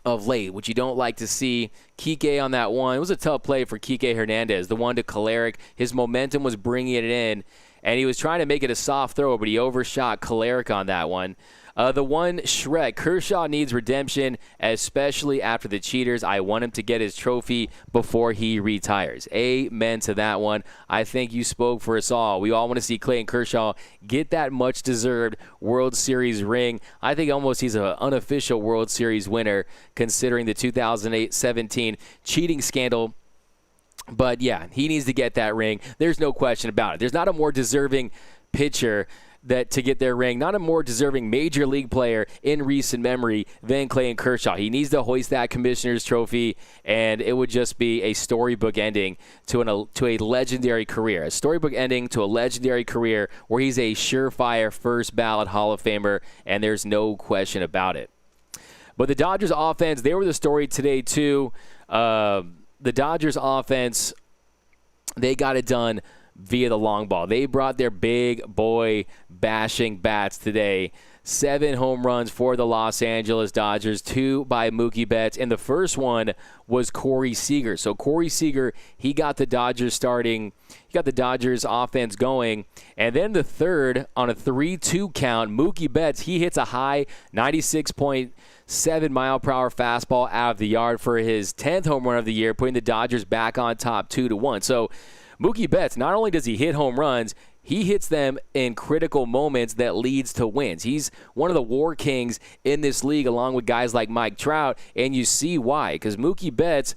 of late, which you don't like to see. Kike on that one. It was a tough play for Kike Hernandez, the one to Kolarek. His momentum was bringing it in, and he was trying to make it a soft throw, but he overshot Kolarek on that one. The one Shrek, Kershaw needs redemption, especially after the cheaters. I want him to get his trophy before he retires. Amen to that one. I think you spoke for us all. We all want to see Clayton Kershaw get that much-deserved World Series ring. I think almost he's an unofficial World Series winner, considering the 2017 cheating scandal. But, yeah, he needs to get that ring. There's no question about it. There's not a more deserving pitcher to get their ring, not a more deserving major league player in recent memory than Clayton Kershaw. He needs to hoist that commissioner's trophy, and it would just be a storybook ending to a legendary career. A storybook ending to a legendary career where he's a surefire first ballot Hall of Famer, and there's no question about it. But the Dodgers offense, they were the story today too. The Dodgers offense, they got it done via the long ball. They brought their big boy bashing bats today. 7 home runs for the Los Angeles Dodgers, 2 by Mookie Betts, and the first one was Corey Seager. So Corey Seager, he got the Dodgers offense going, and then the third on a 3-2 count, Mookie Betts, he hits a high 96.7 mile-per-hour fastball out of the yard for his 10th home run of the year, putting the Dodgers back on top 2-1. So Mookie Betts, not only does he hit home runs, he hits them in critical moments that leads to wins. He's one of the war kings in this league, along with guys like Mike Trout, and you see why. Because Mookie Betts,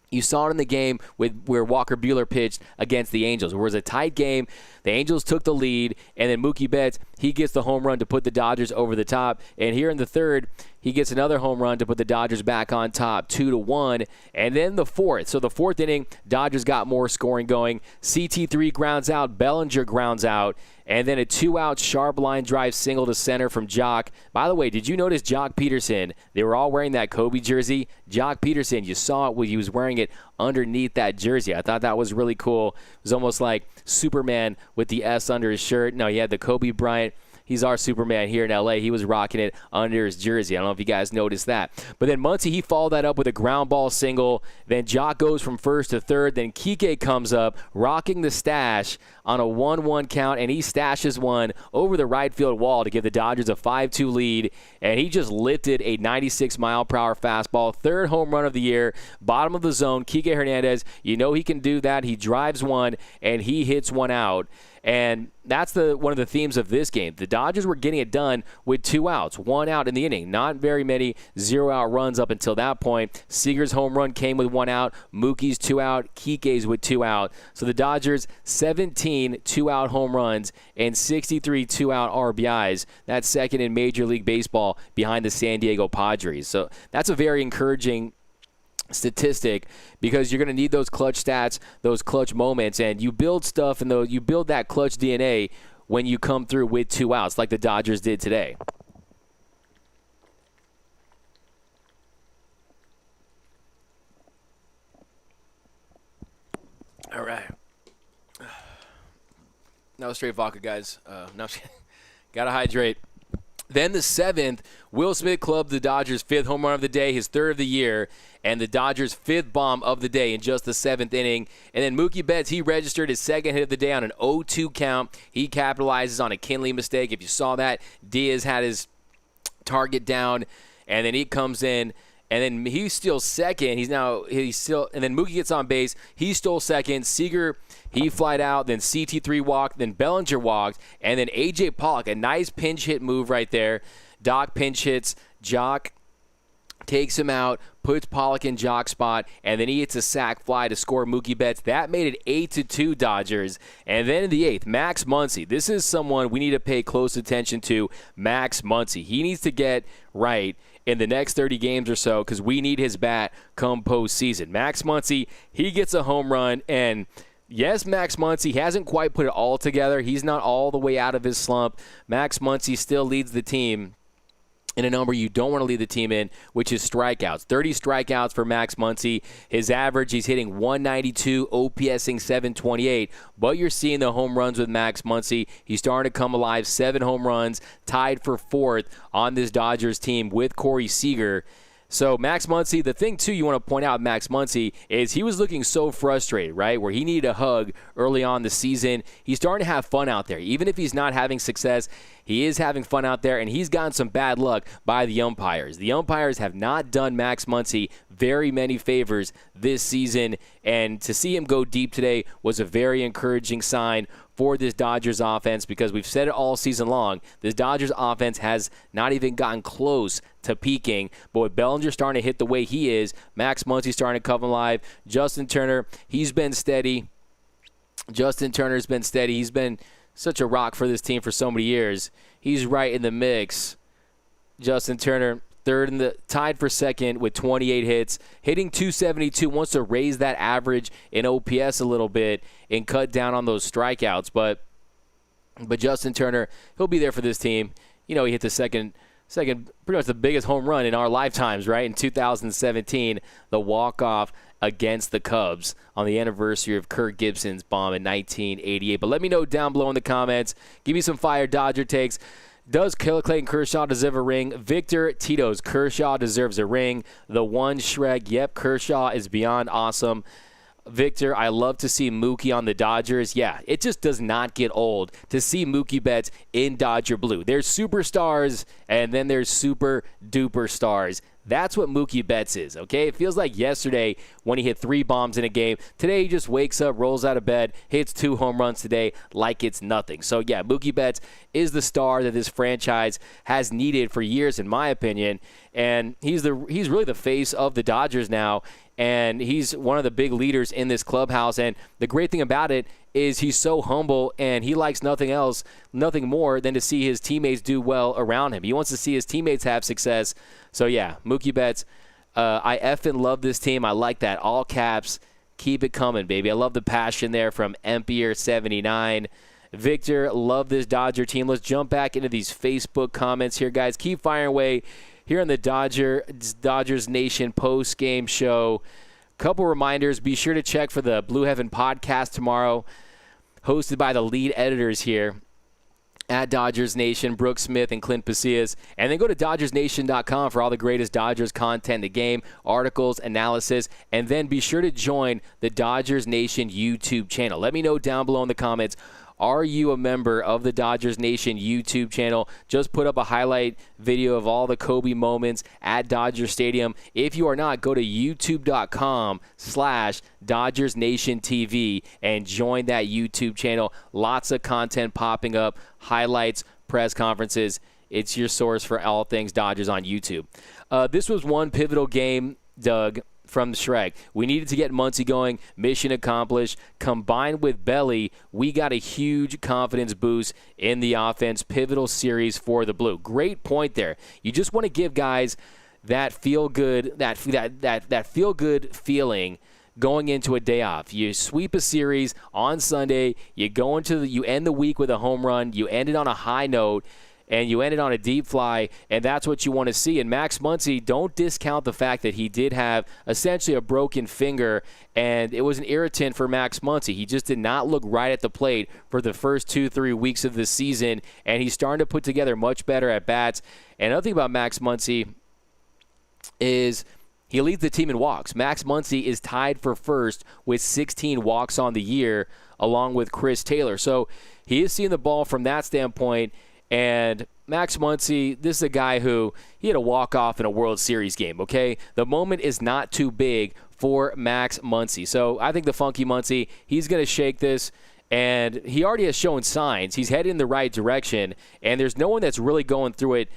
you saw it in the game where Walker Buehler pitched against the Angels. It was a tight game. The Angels took the lead, and then Mookie Betts, he gets the home run to put the Dodgers over the top. And here in the third, he gets another home run to put the Dodgers back on top, 2-1. And then the fourth. So the fourth inning, Dodgers got more scoring going. CT3 grounds out. Bellinger grounds out. And then a 2-out sharp line drive single to center from Jock. By the way, did you notice Jock Peterson? They were all wearing that Kobe jersey. Jock Peterson, you saw it when he was wearing it underneath that jersey. I thought that was really cool. It was almost like Superman with the S under his shirt. No, he had the Kobe Bryant. He's our Superman here in L.A. He was rocking it under his jersey. I don't know if you guys noticed that. But then Muncy, he followed that up with a ground ball single. Then Jock goes from first to third. Then Kike comes up, rocking the stash on a 1-1 count, and he stashes one over the right field wall to give the Dodgers a 5-2 lead. And he just lifted a 96-mile-per-hour fastball. Third home run of the year, bottom of the zone. Kike Hernandez, you know he can do that. He drives one, and he hits one out. And that's one of the themes of this game. The Dodgers were getting it done with 2 outs, 1 out in the inning. Not very many 0-out runs up until that point. Seager's home run came with 1 out. Mookie's 2 out. Kike's with 2 out. So the Dodgers, 17 2-out home runs and 63 2-out RBIs. That's second in Major League Baseball behind the San Diego Padres. So that's a very encouraging statistic, because you're going to need those clutch stats, those clutch moments, and you build stuff and you build that clutch DNA when you come through with 2 outs like the Dodgers did today. All right. No straight vodka, guys. No, gotta hydrate. Then the 7th, Will Smith clubbed the Dodgers' 5th home run of the day, his 3rd of the year, and the Dodgers' 5th bomb of the day in just the 7th inning. And then Mookie Betts, he registered his 2nd hit of the day on an 0-2 count. He capitalizes on a Kinley mistake. If you saw that, Diaz had his target down, and then he comes in, and then he steals second. And then Mookie gets on base. He stole second. Seager, he flied out. Then CT3 walked. Then Bellinger walked. And then A.J. Pollock, a nice pinch hit move right there. Doc pinch hits. Jock takes him out, puts Pollock in Jock's spot, and then he hits a sac fly to score Mookie Betts. That made it 8-2 Dodgers. And then in the 8th, Max Muncy. This is someone we need to pay close attention to, Max Muncy. He needs to get right in the next 30 games or so, because we need his bat come postseason. Max Muncy, he gets a home run, and yes, Max Muncy hasn't quite put it all together. He's not all the way out of his slump. Max Muncy still leads the team in a number you don't want to lead the team in, which is strikeouts. 30 strikeouts for Max Muncy. His average, he's hitting 192, OPSing 728. But you're seeing the home runs with Max Muncy. He's starting to come alive. 7 home runs, tied for 4th on this Dodgers team with Corey Seager. So Max Muncy, the thing, too, you want to point out Max Muncy is he was looking so frustrated, right, where he needed a hug early on the season. He's starting to have fun out there. Even if he's not having success, he is having fun out there, and he's gotten some bad luck by the umpires. The umpires have not done Max Muncy very many favors this season, and to see him go deep today was a very encouraging sign for this Dodgers offense, because we've said it all season long. This Dodgers offense has not even gotten close to peaking, but with Bellinger starting to hit the way he is, Max Muncy starting to come alive. Justin Turner, he's been steady. Justin Turner's been steady. He's been such a rock for this team for so many years. He's right in the mix. Justin Turner, tied for 2nd with 28 hits, hitting .272, wants to raise that average in OPS a little bit and cut down on those strikeouts. But Justin Turner, he'll be there for this team. You know, he hit the second, pretty much the biggest home run in our lifetimes, right? In 2017, the walk-off against the Cubs on the anniversary of Kirk Gibson's bomb in 1988. But let me know down below in the comments. Give me some fire Dodger takes. Does Clayton Kershaw deserve a ring? Victor Tito's Kershaw deserves a ring. The one Shrek, yep, Kershaw is beyond awesome. Victor, I love to see Mookie on the Dodgers. Yeah, it just does not get old to see Mookie Betts in Dodger blue. There's superstars, and then there's super duper stars. That's what Mookie Betts is, okay? It feels like yesterday when he hit 3 bombs in a game. Today he just wakes up, rolls out of bed, hits 2 home runs today like it's nothing. So, yeah, Mookie Betts is the star that this franchise has needed for years, in my opinion. And he's really the face of the Dodgers now. And he's one of the big leaders in this clubhouse. And the great thing about it is he's so humble, and he likes nothing more than to see his teammates do well around him. He wants to see his teammates have success. So, yeah, Mookie Betts, I effing love this team. I like that. All caps. Keep it coming, baby. I love the passion there from Empier79. Victor, love this Dodger team. Let's jump back into these Facebook comments here, guys. Keep firing away here on the Dodgers Nation post-game show. Couple reminders. Be sure to check for the Blue Heaven podcast tomorrow, hosted by the lead editors here at Dodgers Nation, Brooke Smith and Clint Pasillas. And then go to DodgersNation.com for all the greatest Dodgers content in the game, articles, analysis. And then be sure to join the Dodgers Nation YouTube channel. Let me know down below in the comments. Are you a member of the Dodgers Nation YouTube channel? Just put up a highlight video of all the Kobe moments at Dodger Stadium. If you are not, go to youtube.com/DodgersNationTV and join that YouTube channel. Lots of content popping up, highlights, press conferences. It's your source for all things Dodgers on YouTube. This was one pivotal game, Doug, from the Shrek. We needed to get Muncy going. Mission accomplished. Combined with Belly, we got a huge confidence boost in the offense. Pivotal series for the Blue. Great point there. You just want to give guys that feel good, that feel good feeling going into a day off. You sweep a series on Sunday. You end the week with a home run. You end it on a high note. And you ended on a deep fly, and that's what you want to see. And Max Muncy, don't discount the fact that he did have essentially a broken finger, and it was an irritant for Max Muncy. He just did not look right at the plate for the first 2-3 weeks of the season, and he's starting to put together much better at-bats. And another thing about Max Muncy is he leads the team in walks. Max Muncy is tied for first with 16 walks on the year, along with Chris Taylor. So he is seeing the ball from that standpoint. And Max Muncy, this is a guy who he had a walk-off in a World Series game, okay? The moment is not too big for Max Muncy. So I think the funky Muncy, he's going to shake this, and he already has shown signs. He's headed in the right direction, and there's no one that's really going through it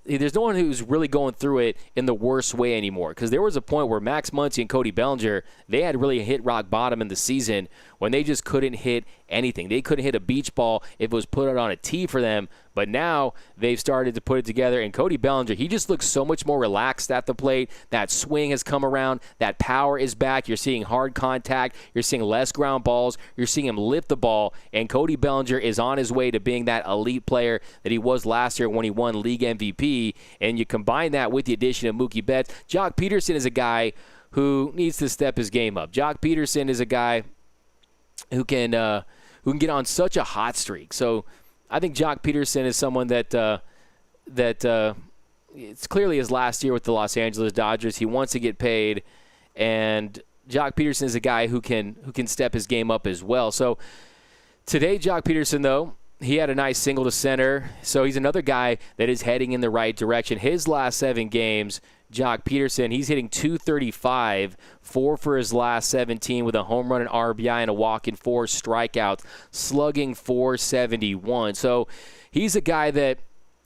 there's no one who's really going through it in the worst way anymore, because there was a point where Max Muncy and Cody Bellinger, they had really hit rock bottom in the season when they just couldn't hit anything. They couldn't hit a beach ball if it was put out on a tee for them, but now they've started to put it together, and Cody Bellinger, he just looks so much more relaxed at the plate. That swing has come around. That power is back. You're seeing hard contact. You're seeing less ground balls. You're seeing him lift the ball, and Cody Bellinger is on his way to being that elite player that he was last year when he won league MVP, and you combine that with the addition of Mookie Betts. Jock Peterson is a guy who needs to step his game up. Jock Peterson is a guy who can get on such a hot streak. So I think Jock Peterson is someone that it's clearly his last year with the Los Angeles Dodgers. He wants to get paid, and Jock Peterson is a guy who can step his game up as well. So today, Jock Peterson, though, he had a nice single to center. So he's another guy that is heading in the right direction. His last 7 games, Jock Peterson, he's hitting .235, 4 for his last 17 with a home run, an RBI, and a walk and 4 strikeouts, slugging .471. So he's a guy that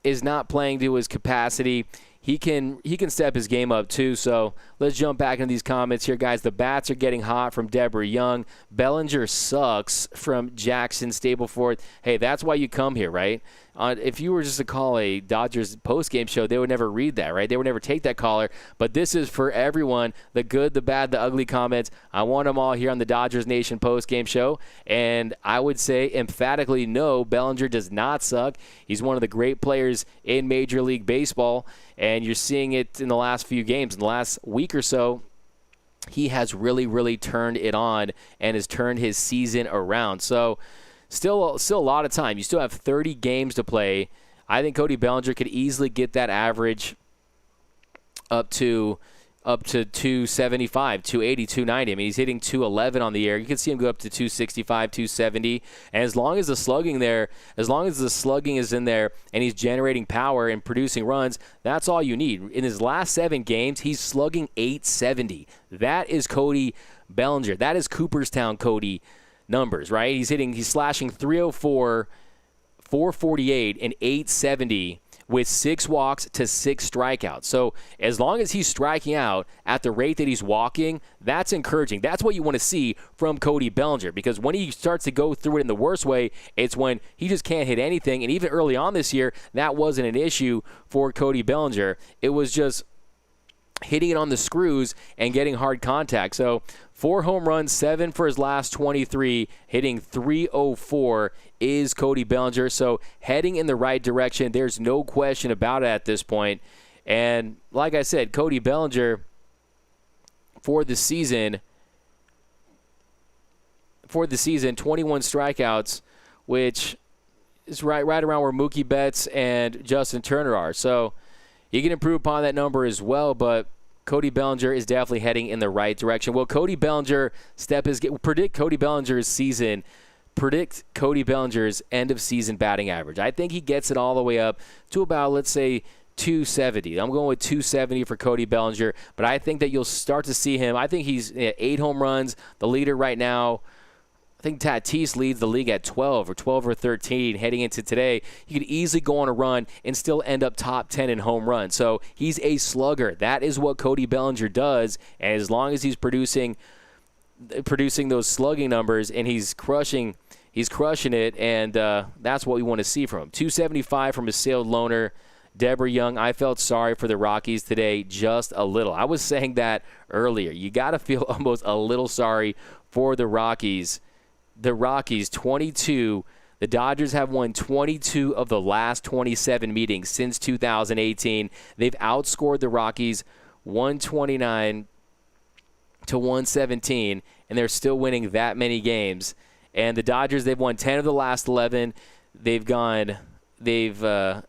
is not playing to his capacity. He can step his game up too. So let's jump back into these comments here, guys. The bats are getting hot from Deborah Young. Bellinger sucks from Jackson Stableford. Hey, that's why you come here, right? If you were just to call a Dodgers postgame show, they would never read that, right? They would never take that caller. But this is for everyone, the good, the bad, the ugly comments. I want them all here on the Dodgers Nation postgame show. And I would say emphatically no, Bellinger does not suck. He's one of the great players in Major League Baseball. And you're seeing it in the last few games. In the last week or so, he has really, really turned it on and has turned his season around. So still a lot of time. You still have 30 games to play. I think Cody Bellinger could easily get that average up to 275, 280, 290. I mean, he's hitting 211 on the year. You can see him go up to 265, 270. And as long as the slugging is in there and he's generating power and producing runs, that's all you need. In his last 7 games, he's slugging 870. That is Cody Bellinger. That is Cooperstown Cody numbers, right? He's slashing 304, 448, and 870 with 6 walks to 6 strikeouts. So as long as he's striking out at the rate that he's walking, that's encouraging. That's what you want to see from Cody Bellinger, because when he starts to go through it in the worst way, it's when he just can't hit anything. And even early on this year, that wasn't an issue for Cody Bellinger. It was just hitting it on the screws and getting hard contact. So 4 home runs, 7 for his last 23, hitting 304 is Cody Bellinger. So heading in the right direction. There's no question about it at this point. And like I said, Cody Bellinger for the season, 21 strikeouts, which is right around where Mookie Betts and Justin Turner are. So you can improve upon that number as well, but Cody Bellinger is definitely heading in the right direction. Will Cody Bellinger predict Cody Bellinger's end of season batting average? I think he gets it all the way up to about, let's say, 270. I'm going with 270 for Cody Bellinger, but I think that you'll start to see him. I think he's 8 home runs, the leader right now. I think Tatis leads the league at 12 or 13 heading into today. You could easily go on a run and still end up top 10 in home runs. So he's a slugger. That is what Cody Bellinger does. And as long as he's producing those slugging numbers and he's crushing it, and that's what we want to see from him. 275 from his sailed loner, Deborah Young. I felt sorry for the Rockies today just a little. I was saying that earlier. You got to feel almost a little sorry for the Rockies. The Rockies, 22. The Dodgers have won 22 of the last 27 meetings since 2018. They've outscored the Rockies 129 to 117, and they're still winning that many games. And the Dodgers, they've won 10 of the last 11. They have a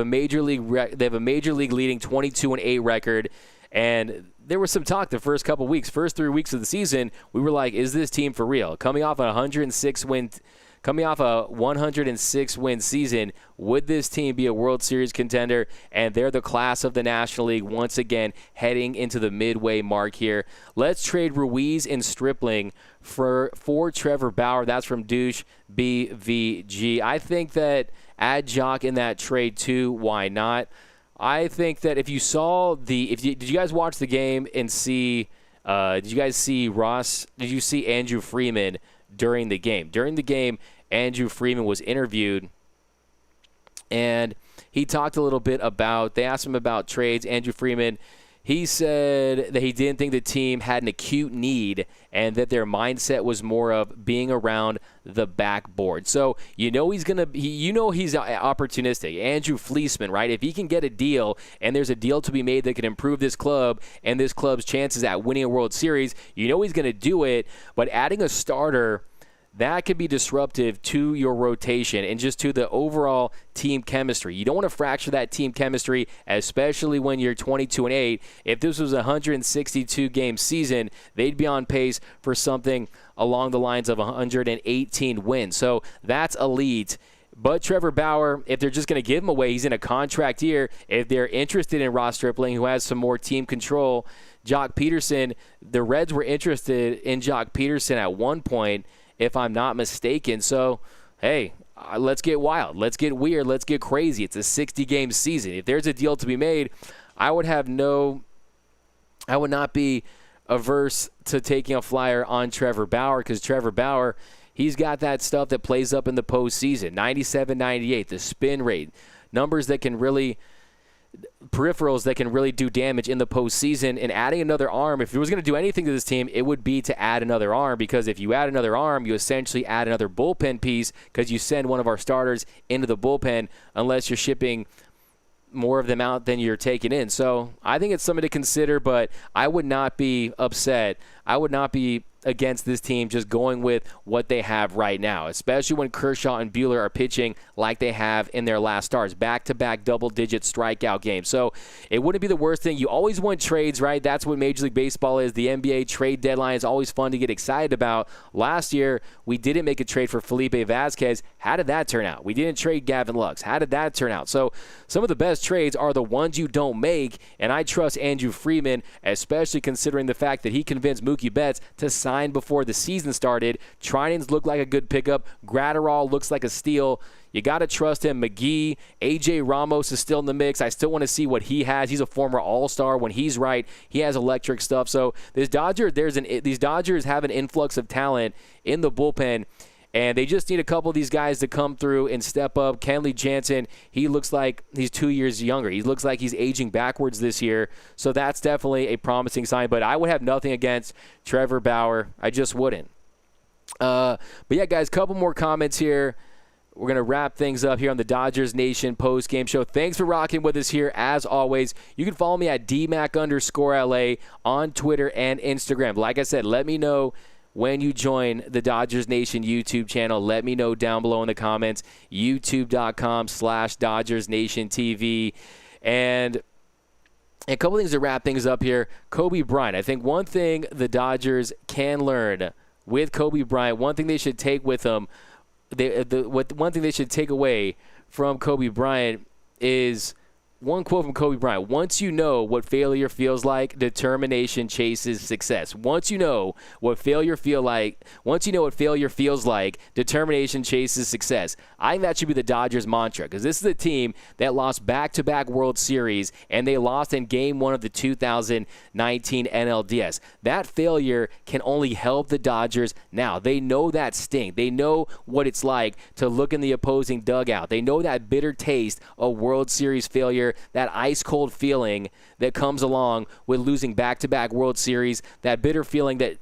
major league leading 22-8 record. And there was some talk the first 3 weeks of the season. We were like, is this team for real? Coming off a 106 win season, would this team be a World Series contender? And they're the class of the National League once again, heading into the midway mark here. Let's trade Ruiz and Stripling for Trevor Bauer. That's from Douche BVG. I think that add Jock in that trade too. Why not? I think that if you saw did you guys watch the game and see? Did you guys see Ross? Did you see Andrew Freeman during the game? During the game, Andrew Freeman was interviewed, and he talked a little bit about. They asked him about trades. Andrew Freeman, he said that he didn't think the team had an acute need and that their mindset was more of being around the backboard. So he's opportunistic. Andrew Fleeceman, right? If he can get a deal and there's a deal to be made that can improve this club and this club's chances at winning a World Series, he's going to do it. But adding a starter, that could be disruptive to your rotation and just to the overall team chemistry. You don't want to fracture that team chemistry, especially when you're 22-8. If this was a 162-game season, they'd be on pace for something along the lines of 118 wins. So that's elite. But Trevor Bauer, if they're just going to give him away, he's in a contract year. If they're interested in Ross Stripling, who has some more team control, Jock Peterson, the Reds were interested in Jock Peterson at one point, if I'm not mistaken. So, hey, let's get wild. Let's get weird. Let's get crazy. It's a 60-game season. If there's a deal to be made, I would not be averse to taking a flyer on Trevor Bauer, because Trevor Bauer, he's got that stuff that plays up in the postseason. 97, 98, the spin rate, numbers that can really peripherals that can really do damage in the postseason. And adding another arm, if it was going to do anything to this team, it would be to add another arm, because if you add another arm, you essentially add another bullpen piece, because you send one of our starters into the bullpen unless you're shipping more of them out than you're taking in. So I think it's something to consider, but I would not be upset. I would not be against this team just going with what they have right now, especially when Kershaw and Buehler are pitching like they have in their last starts, back-to-back double-digit strikeout games. So it wouldn't be the worst thing. You always want trades, right? That's what Major League Baseball is. The NBA trade deadline is always fun to get excited about. Last year, we didn't make a trade for Felipe Vasquez. How did that turn out? We didn't trade Gavin Lux. How did that turn out? So some of the best trades are the ones you don't make, and I trust Andrew Freeman, especially considering the fact that he convinced Mookie Betts to sign before the season started. Trinan's looked like a good pickup. Gratterall looks like a steal. You got to trust him. McGee, A.J. Ramos is still in the mix. I still want to see what he has. He's a former All-Star. When he's right, he has electric stuff. So these Dodgers have an influx of talent in the bullpen, and they just need a couple of these guys to come through and step up. Kenley Jansen, he looks like he's 2 years younger. He looks like he's aging backwards this year. So that's definitely a promising sign. But I would have nothing against Trevor Bauer. I just wouldn't. But yeah, guys, couple more comments here. We're going to wrap things up here on the Dodgers Nation post-game show. Thanks for rocking with us here, as always. You can follow me at DMAC_LA on Twitter and Instagram. Like I said, let me know when you join the Dodgers Nation YouTube channel. Let me know down below in the comments, youtube.com/Dodgers Nation TV. And a couple things to wrap things up here. Kobe Bryant. I think one thing the Dodgers can learn with Kobe Bryant, one thing they should take with them, one thing they should take away from Kobe Bryant is one quote from Kobe Bryant: "Once you know what failure feels like, determination chases success." Once you know what failure feels like, determination chases success. I think that should be the Dodgers mantra, because this is a team that lost back-to-back World Series, and they lost in Game 1 of the 2019 NLDS. That failure can only help the Dodgers now. They know that sting. They know what it's like to look in the opposing dugout. They know that bitter taste of World Series failure, that ice-cold feeling that comes along with losing back-to-back World Series, that bitter feeling that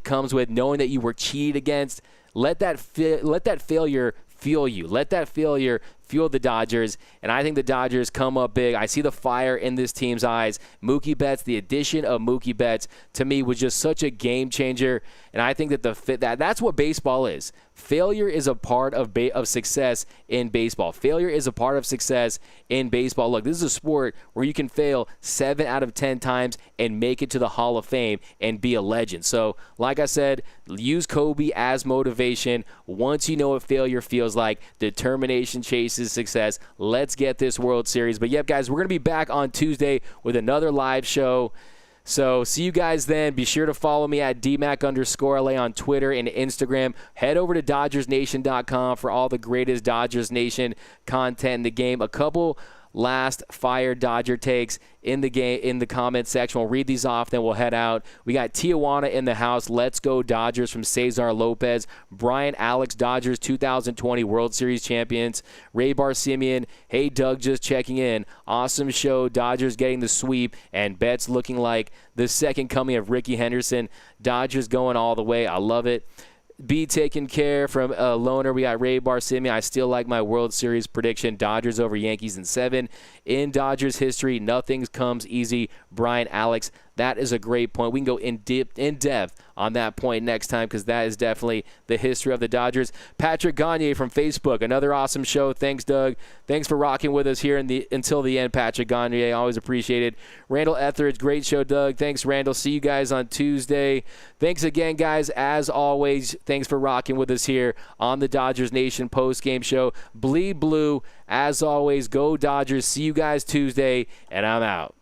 comes with knowing that you were cheated against. Let that failure fuel you. Let that failure fuel the Dodgers, and I think the Dodgers come up big. I see the fire in this team's eyes. Mookie Betts, the addition of Mookie Betts, to me, was just such a game changer, and I think that that's what baseball is. Failure is a part of success in baseball. Failure is a part of success in baseball. Look, this is a sport where you can fail 7 out of 10 times and make it to the Hall of Fame and be a legend. So, like I said, use Kobe as motivation. Once you know what failure feels like, determination chases success. Let's get this World Series. But, yep, guys, we're going to be back on Tuesday with another live show. So see you guys then. Be sure to follow me at DMAC_LA on Twitter and Instagram. Head over to DodgersNation.com for all the greatest Dodgers Nation content in the game. A couple last fire Dodger takes in the comment section. We'll read these off, then we'll head out. We got Tijuana in the house. Let's go Dodgers from Cesar Lopez. Bryant Alex, Dodgers 2020 World Series champions. Ray Barsimeon, hey Doug, just checking in. Awesome show. Dodgers getting the sweep, and Betts looking like the second coming of Ricky Henderson. Dodgers going all the way. I love it. Be taken care from Loner. We got Ray Barsimeon. I still like my World Series prediction. Dodgers over Yankees in 7. In Dodgers history, nothing comes easy. Brian Alex. That is a great point. We can go in depth on that point next time, because that is definitely the history of the Dodgers. Patrick Gagne from Facebook. Another awesome show. Thanks, Doug. Thanks for rocking with us here until the end, Patrick Gagne. Always appreciated. Randall Etheridge. Great show, Doug. Thanks, Randall. See you guys on Tuesday. Thanks again, guys. As always, thanks for rocking with us here on the Dodgers Nation post-game show. Bleed blue. As always, go Dodgers. See you guys Tuesday, and I'm out.